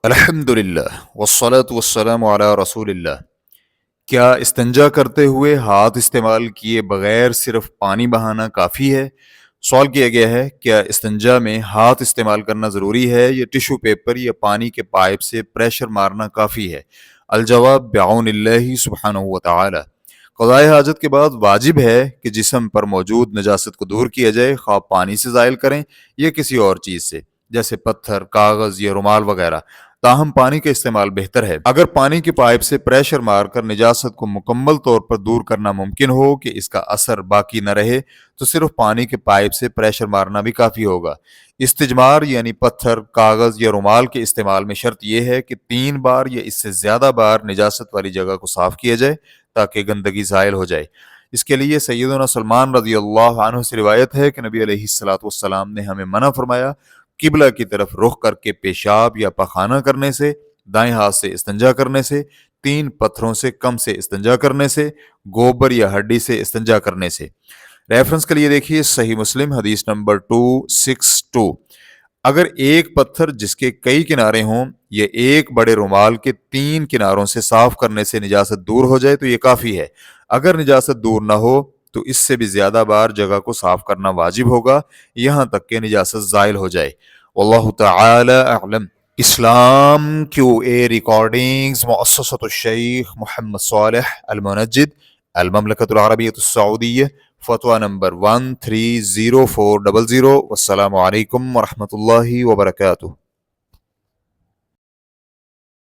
الحمد للہ والصلاة والسلام علی رسول اللہ۔ کیا استنجا کرتے ہوئے ہاتھ استعمال کیے بغیر صرف پانی بہانا کافی ہے؟ سوال کیا گیا ہے، کیا استنجا میں ہاتھ استعمال کرنا ضروری ہے یا ٹیشو پیپر یا پانی کے پائپ سے پریشر مارنا کافی ہے؟ الجواب بعون اللہ سبحانہ و تعالی۔ قضائے حاجت کے بعد واجب ہے کہ جسم پر موجود نجاست کو دور کیا جائے، خواہ پانی سے زائل کریں یا کسی اور چیز سے، جیسے پتھر، کاغذ یا رومال وغیرہ۔ تاہم پانی کا استعمال بہتر ہے۔ اگر پانی کی پائپ سے پریشر مار کر نجاست کو مکمل طور پر دور کرنا ممکن ہو کہ اس کا اثر باقی نہ رہے تو صرف پانی کے پائپ سے پریشر مارنا بھی کافی ہوگا۔ استجمار یعنی پتھر، کاغذ یا رومال کے استعمال میں شرط یہ ہے کہ 3 بار یا اس سے زیادہ بار نجاست والی جگہ کو صاف کیا جائے تاکہ گندگی زائل ہو جائے۔ اس کے لیے سیدنا سلمان رضی اللہ عنہ سے روایت ہے کہ نبی علیہ الصلوۃ والسلام نے ہمیں منع فرمایا قبلہ کی طرف رخ کر کے پیشاب یا پخانہ کرنے سے، دائیں ہاتھ سے استنجا کرنے سے، 3 پتھروں سے کم سے استنجا کرنے سے، گوبر یا ہڈی سے استنجا کرنے سے۔ ریفرنس کے لیے دیکھیے صحیح مسلم حدیث نمبر 262۔ اگر ایک پتھر جس کے کئی کنارے ہوں یا ایک بڑے رومال کے 3 کناروں سے صاف کرنے سے نجاست دور ہو جائے تو یہ کافی ہے۔ اگر نجاست دور نہ ہو تو اس سے بھی زیادہ بار جگہ کو صاف کرنا واجب ہوگا یہاں تک کہ نجاست زائل ہو جائے۔ واللہ تعالی اعلم۔ اسلام کیو اے ریکارڈنگز مؤسسۃ الشیخ محمد صالح المنجد، المملکۃ العربیۃ السعودیہ، فتویٰ نمبر 130400۔ والسلام علیکم ورحمۃ اللہ وبرکاتہ۔